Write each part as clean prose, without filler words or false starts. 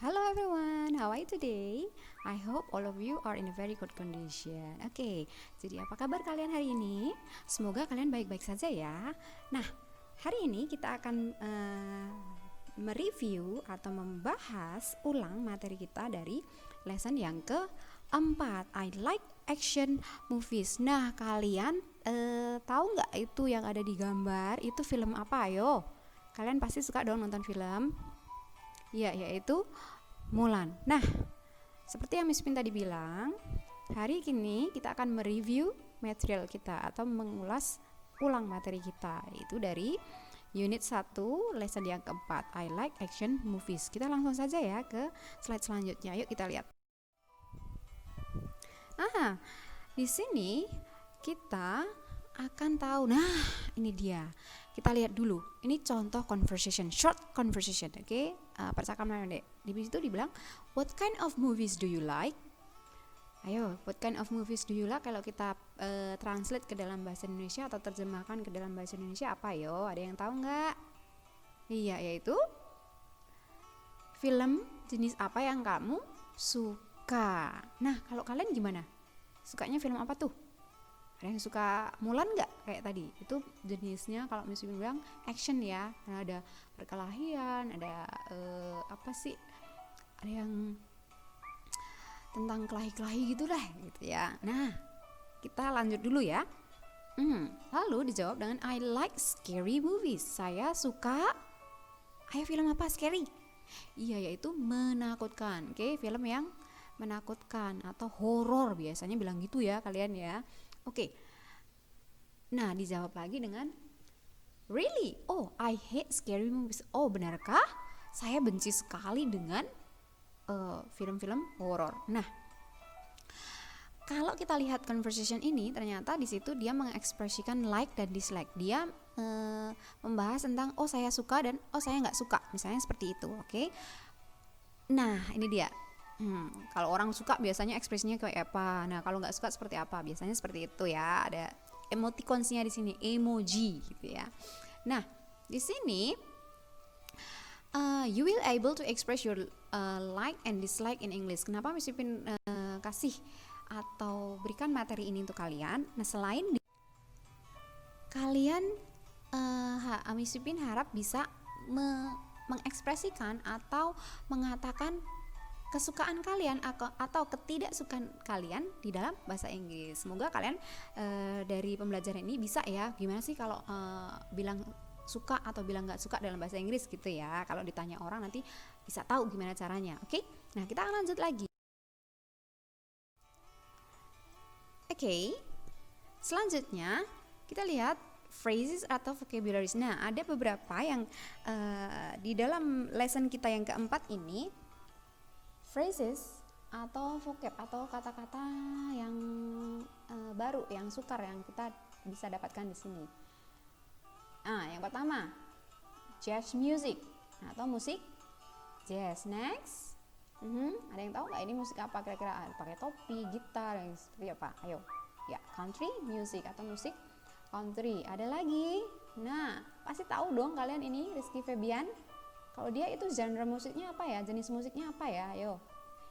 Hello everyone, how are you today? I hope all of you are in a very good condition. Oke, jadi apa kabar kalian hari ini? Semoga kalian baik-baik saja ya. Nah, hari ini kita akan mereview atau membahas ulang materi kita dari lesson yang keempat. I like action movies. Nah, kalian tahu nggak itu yang ada di gambar? Itu film apa? Ayo, kalian pasti suka dong nonton film. Ya, yaitu Mulan. Nah, seperti yang Miss Pin tadi bilang, hari ini kita akan mereview material kita atau mengulas ulang materi kita, yaitu dari unit 1 lesson yang keempat, I like action movies. Kita langsung saja ya ke slide selanjutnya. Yuk kita lihat. Di sini kita akan tahu. Nah, ini dia. Kita lihat dulu. Ini contoh conversation, short conversation, oke? Percakapan pendek. Di situ dibilang, what kind of movies do you like? Ayo, what kind of movies do you like? Kalau kita translate ke dalam bahasa Indonesia atau terjemahkan ke dalam bahasa Indonesia apa yo? Ada yang tahu nggak? Iya, yaitu film jenis apa yang kamu suka. Nah, kalau kalian gimana? Sukanya film apa tuh? Ada yang suka Mulan nggak kayak tadi? Itu jenisnya kalau misalnya bilang action ya. Nah, ada perkelahian, ada apa sih? Ada yang tentang kelahi-kelahi gitu lah, gitu ya. Nah, kita lanjut dulu ya. Lalu dijawab dengan I like scary movies. Saya suka. Ayo, film apa scary? Iya, yaitu menakutkan. Oke, film yang menakutkan atau horor biasanya bilang gitu ya kalian ya. Oke. Nah, dijawab lagi dengan really? Oh, I hate scary movies. Oh, benarkah? Saya benci sekali dengan film-film horor. Nah, kalau kita lihat conversation ini, ternyata di situ dia mengekspresikan like dan dislike. Dia membahas tentang oh saya suka dan oh saya nggak suka, misalnya seperti itu. Oke. Nah, ini dia. Kalau orang suka biasanya ekspresinya kayak apa? Nah, kalau nggak suka seperti apa? Biasanya seperti itu ya. Ada emoticonsnya di sini, emoji gitu ya. Nah, di sini you will able to express your like and dislike in English. Kenapa Miss Pin kasih atau berikan materi ini untuk kalian? Nah, selain kalian Miss Pin harap bisa mengekspresikan atau mengatakan kesukaan kalian atau ketidaksukaan kalian di dalam bahasa Inggris. Semoga kalian dari pembelajaran ini bisa ya, gimana sih kalau bilang suka atau bilang nggak suka dalam bahasa Inggris gitu ya. Kalau ditanya orang nanti bisa tahu gimana caranya. Oke? Nah, kita akan lanjut lagi. Oke. Selanjutnya kita lihat phrases atau vocabularies. Nah, ada beberapa yang di dalam lesson kita yang keempat ini, phrases atau vocab atau kata-kata yang baru, yang sukar yang kita bisa dapatkan di sini. Yang pertama, jazz music atau musik jazz. Next, ada yang tahu nggak ini musik apa kira-kira? Pakai topi, gitar, yang seperti apa? Ayo, ya country music atau musik country. Ada lagi, nah pasti tahu dong kalian ini Rizky Febian. Kalau dia itu genre musiknya apa ya? Jenis musiknya apa ya? Ayo.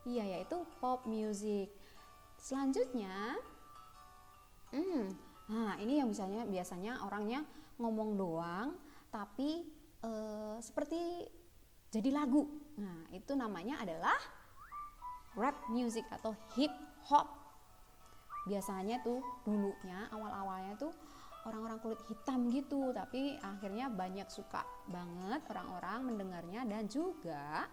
Iya, yaitu pop music. Selanjutnya, nah ini yang biasanya orangnya ngomong doang, tapi seperti jadi lagu. Nah, itu namanya adalah rap music atau hip hop. Biasanya tuh dulunya awal-awalnya tuh orang-orang kulit hitam gitu, tapi akhirnya banyak suka banget orang-orang mendengarnya. Dan juga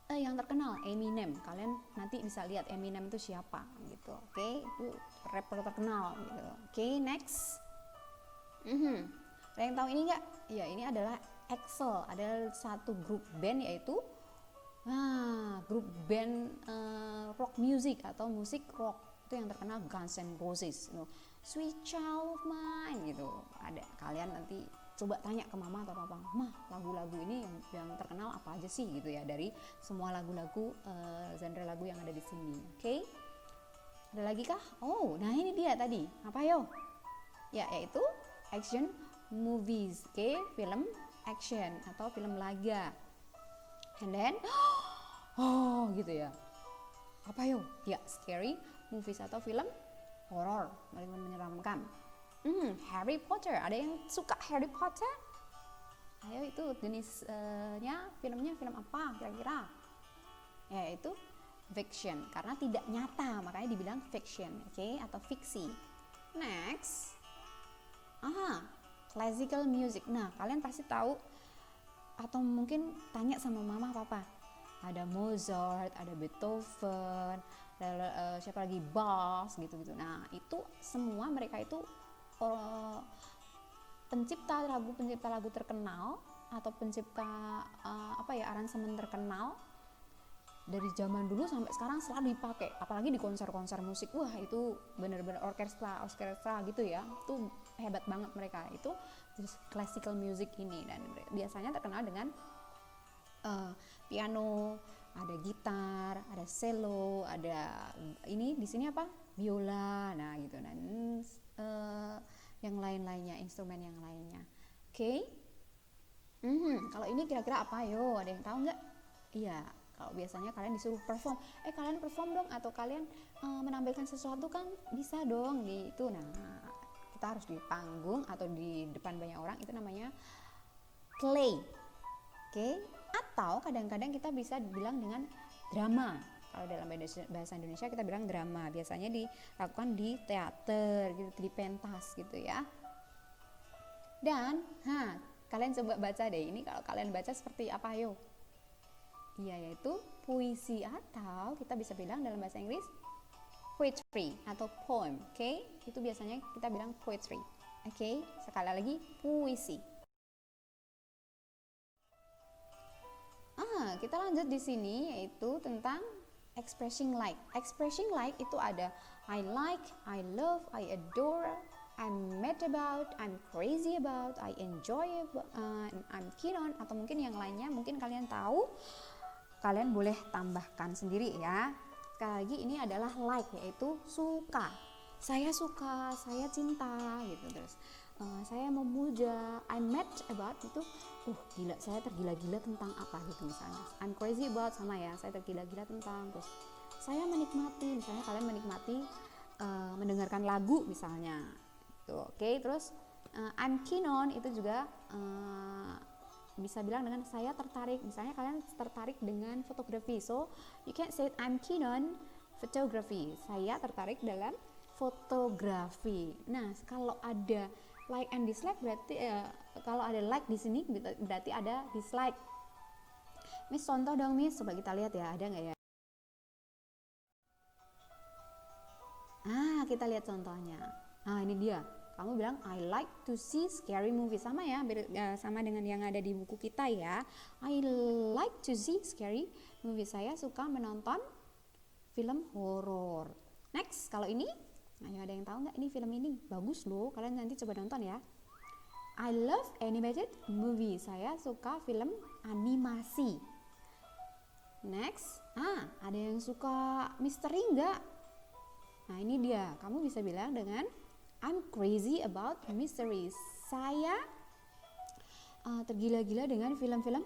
yang terkenal Eminem. Kalian nanti bisa lihat Eminem itu siapa gitu. Oke, itu rapper terkenal gitu. Oke, next. Ada yang tahu ini nggak? Ya, ini adalah EXO. Ada satu grup band yaitu grup band rock music atau musik rock. Itu yang terkenal Guns N' Roses, Sweet Child of Mine gitu. Ada, kalian nanti coba tanya ke mama atau papa, mah lagu-lagu ini yang terkenal apa aja sih gitu ya, dari semua lagu-lagu genre lagu yang ada di sini. Oke. Ada lagi kah? Oh, nah ini dia tadi. Apa yo? Ya, yaitu action movies. Oke, film action atau film laga. And then oh gitu ya. Apa yo? Ya, scary movies atau film horor, menyeramkan. Harry Potter, ada yang suka Harry Potter? Ayo, itu jenisnya filmnya film apa kira-kira? Ya, itu fiction, karena tidak nyata, makanya dibilang fiction, oke, atau fiksi. Next, classical music. Nah, kalian pasti tahu atau mungkin tanya sama mama papa. Ada Mozart, ada Beethoven, ada siapa lagi, Bach, gitu-gitu. Nah, itu semua mereka itu pencipta lagu terkenal atau pencipta aransemen terkenal dari zaman dulu sampai sekarang selalu dipakai, apalagi di konser-konser musik. Wah, itu benar-benar orkestra gitu ya, itu hebat banget mereka. Itu classical music ini, dan biasanya terkenal dengan piano, ada gitar, ada cello, ada ini di sini apa, biola, nah gitu, dan yang lain-lainnya, instrumen yang lainnya. Oke. Kalau ini kira-kira apa? Yo, ada yang tahu nggak? Iya, kalau biasanya kalian disuruh perform, kalian perform dong, atau kalian menampilkan sesuatu kan bisa dong di itu. Nah, kita harus di panggung atau di depan banyak orang, itu namanya play. Oke. Atau kadang-kadang kita bisa bilang dengan drama. Kalau dalam bahasa Indonesia kita bilang drama, biasanya dilakukan di teater gitu, di pentas gitu ya. Dan kalian coba baca deh, ini kalau kalian baca seperti apa yo? Iya, yaitu puisi, atau kita bisa bilang dalam bahasa Inggris poetry atau poem. Oke, itu biasanya kita bilang poetry. Oke, sekali lagi puisi. Kita lanjut di sini, yaitu tentang expressing like. Expressing like itu ada I like, I love, I adore, I'm mad about, I'm crazy about, I enjoy, I'm keen on, atau mungkin yang lainnya mungkin kalian tahu, kalian boleh tambahkan sendiri ya. Sekali lagi, ini adalah like, yaitu suka. Saya suka, saya cinta gitu. Terus saya memuja, I'm mad about, itu gila, saya tergila-gila tentang apa gitu misalnya. I'm crazy about, sama ya, saya tergila-gila tentang. Terus saya menikmati, misalnya kalian menikmati mendengarkan lagu misalnya gitu. Oke. Terus I'm keen on, itu juga bisa bilang dengan saya tertarik, misalnya kalian tertarik dengan fotografi, so you can say I'm keen on photography, saya tertarik dalam fotografi. Nah, kalau ada like and dislike berarti kalau ada like di sini berarti ada dislike. Miss, contoh dong Miss, coba kita lihat ya, ada nggak ya? Kita lihat contohnya. Ini dia. Kamu bilang I like to see scary movie, sama ya, sama dengan yang ada di buku kita ya. I like to see scary movie, saya suka menonton film horor. Next, kalau ini, ada yang tahu nggak ini film ini? Bagus loh, kalian nanti coba nonton ya. I love animated movie, saya suka film animasi. Next, ada yang suka misteri nggak? Nah, ini dia, kamu bisa bilang dengan I'm crazy about mysteries, saya tergila-gila dengan film-film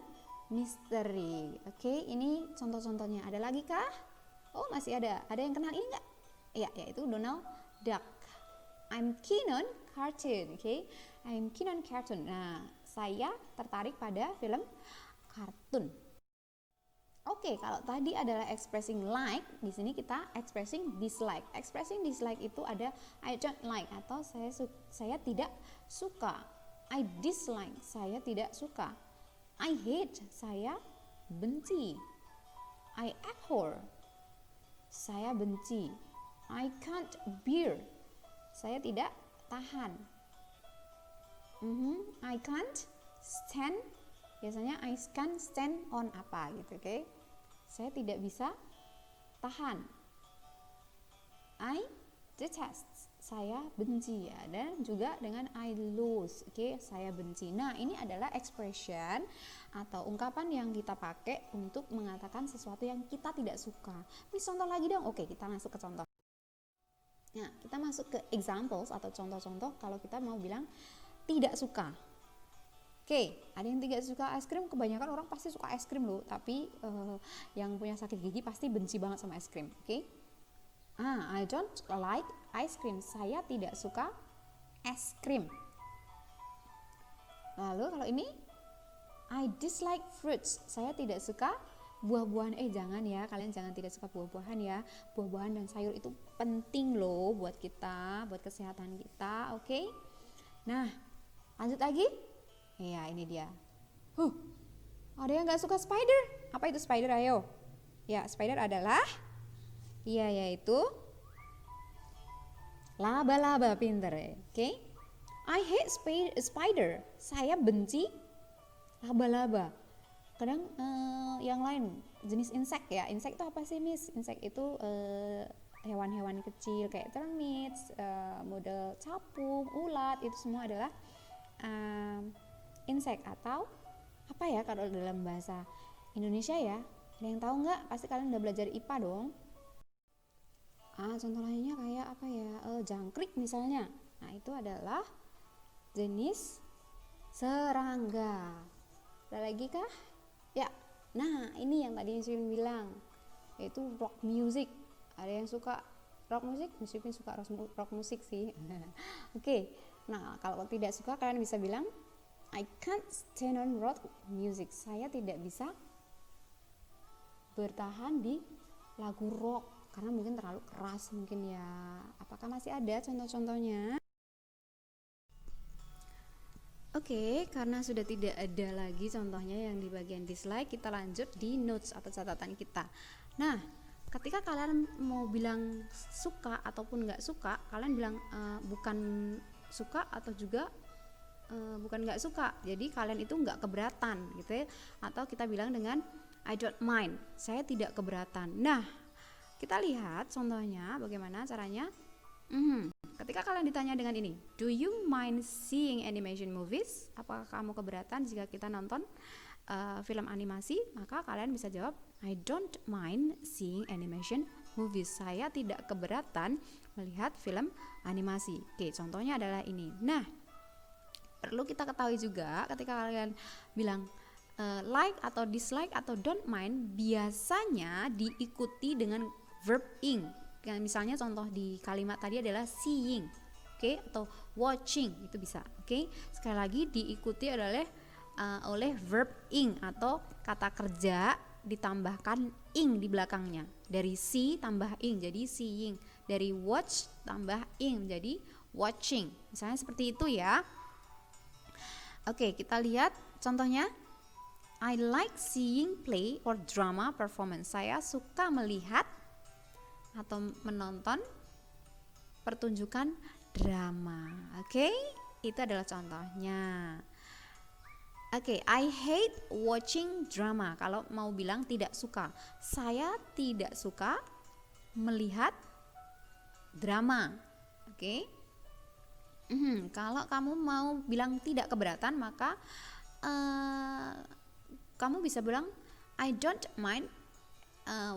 misteri. Oke, ini contoh-contohnya. Ada lagi kah? Oh, masih ada. Ada yang kenal ini nggak? Ya, yaitu Donald Duck. I'm keen on cartoon. Oke, I'm keen on cartoon. Nah, saya tertarik pada film kartun. Oke, kalau tadi adalah expressing like, di sini kita expressing dislike. Expressing dislike itu ada I don't like, atau saya tidak suka. I dislike, saya tidak suka. I hate, saya benci. I abhor, saya benci. I can't bear, saya tidak tahan. I can't stand, biasanya I can't stand on apa gitu, oke? Saya tidak bisa tahan. I detest, saya benci ya. Dan juga dengan I loathe, oke? Saya benci. Nah, ini adalah expression atau ungkapan yang kita pakai untuk mengatakan sesuatu yang kita tidak suka. Ini contoh lagi dong. Oke, kita masuk ke contoh. Nah, kita masuk ke examples atau contoh-contoh kalau kita mau bilang tidak suka. Oke, ada yang tidak suka es krim, kebanyakan orang pasti suka es krim loh, tapi yang punya sakit gigi pasti benci banget sama es krim. Oke. I don't like ice cream. Saya tidak suka es krim. Lalu kalau ini, I dislike fruits. Saya tidak suka buah-buahan. Jangan ya, kalian jangan tidak suka buah-buahan ya. Buah-buahan dan sayur itu penting loh buat kita, buat kesehatan kita. Oke. Nah, lanjut lagi. Ya, ini dia. Ada yang gak suka spider. Apa itu spider? Ayo. Ya, spider adalah yaitu laba-laba. Pinter ya. Oke. I hate spider. Saya benci laba-laba. Kadang yang lain jenis insek ya. Insek itu apa sih, Miss? Insek itu hewan-hewan kecil kayak termites, model capung, ulat, itu semua adalah insek atau apa ya kalau dalam bahasa Indonesia ya. Ada yang tahu nggak? Pasti kalian udah belajar IPA dong. Contoh lainnya kayak apa ya? Jangkrik misalnya. Nah, itu adalah jenis serangga. Ada lagi kah? Ya. Nah, ini yang tadi Miss Pipin bilang, yaitu rock music. Ada yang suka rock music? Miss Pipin suka rock music sih. Oke. Nah, kalau tidak suka kalian bisa bilang I can't stand on rock music. Saya tidak bisa bertahan di lagu rock karena mungkin terlalu keras mungkin ya. Apakah masih ada contoh-contohnya? Oke, karena sudah tidak ada lagi contohnya yang di bagian dislike, kita lanjut di notes atau catatan kita. Nah, ketika kalian mau bilang suka ataupun nggak suka, kalian bilang bukan suka atau juga bukan nggak suka. Jadi kalian itu nggak keberatan gitu ya. Atau kita bilang dengan I don't mind, saya tidak keberatan. Nah, kita lihat contohnya bagaimana caranya. Ketika kalian ditanya dengan ini, do you mind seeing animation movies? Apakah kamu keberatan jika kita nonton film animasi? Maka kalian bisa jawab I don't mind seeing animation movies. Saya tidak keberatan melihat film animasi. Oke, contohnya adalah ini. Nah, perlu kita ketahui juga ketika kalian bilang like atau dislike atau don't mind, biasanya diikuti dengan verb ing. Misalnya contoh di kalimat tadi adalah seeing, oke, atau watching, itu bisa. Oke. Sekali lagi diikuti oleh verb ing atau kata kerja ditambahkan ing di belakangnya. Dari see tambah ing jadi seeing, dari watch tambah ing jadi watching. Misalnya seperti itu ya. Oke, kita lihat contohnya. I like seeing play or drama performance. Saya suka melihat atau menonton pertunjukan drama. Oke, itu adalah contohnya. Oke, I hate watching drama. Kalau mau bilang tidak suka, saya tidak suka melihat drama. Oke. Kalau kamu mau bilang tidak keberatan, maka kamu bisa bilang I don't mind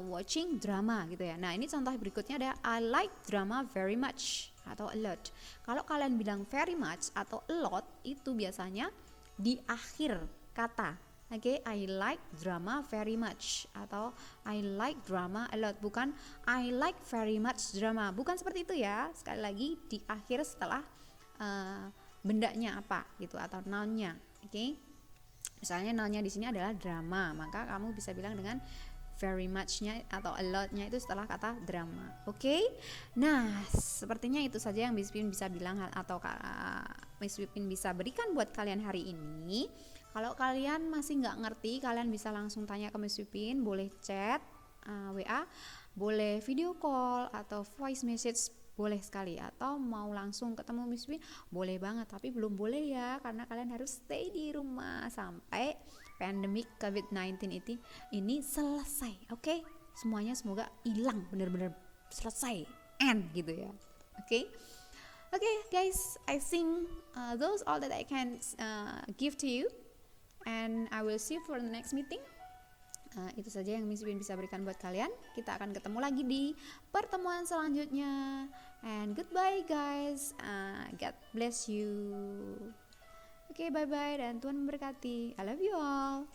watching drama gitu ya. Nah, ini contoh berikutnya ada I like drama very much atau a lot. Kalau kalian bilang very much atau a lot, itu biasanya di akhir kata. Oke, I like drama very much atau I like drama a lot, bukan I like very much drama. Bukan seperti itu ya. Sekali lagi di akhir setelah bendanya apa gitu atau noun-nya. Oke. Misalnya noun-nya di sini adalah drama, maka kamu bisa bilang dengan very much-nya atau a lot-nya itu setelah kata drama. Oke. Nah, sepertinya itu saja yang Miss Pipin bisa bilang atau Miss Pipin bisa berikan buat kalian hari ini. Kalau kalian masih nggak ngerti, kalian bisa langsung tanya ke Miss Pipin, boleh chat WA, boleh video call atau voice message, boleh sekali, atau mau langsung ketemu Miss Pipin boleh banget, tapi belum boleh ya karena kalian harus stay di rumah sampai pandemic COVID-19 ini selesai. Oke? Semuanya semoga hilang, benar-benar selesai, end gitu ya. Oke? Oke, guys, I think those all that I can give to you, and I will see you for the next meeting. Itu saja yang Miss Pipin bisa berikan buat kalian. Kita akan ketemu lagi di pertemuan selanjutnya. And goodbye guys. God bless you. Oke, bye bye dan Tuhan memberkati. I love you all.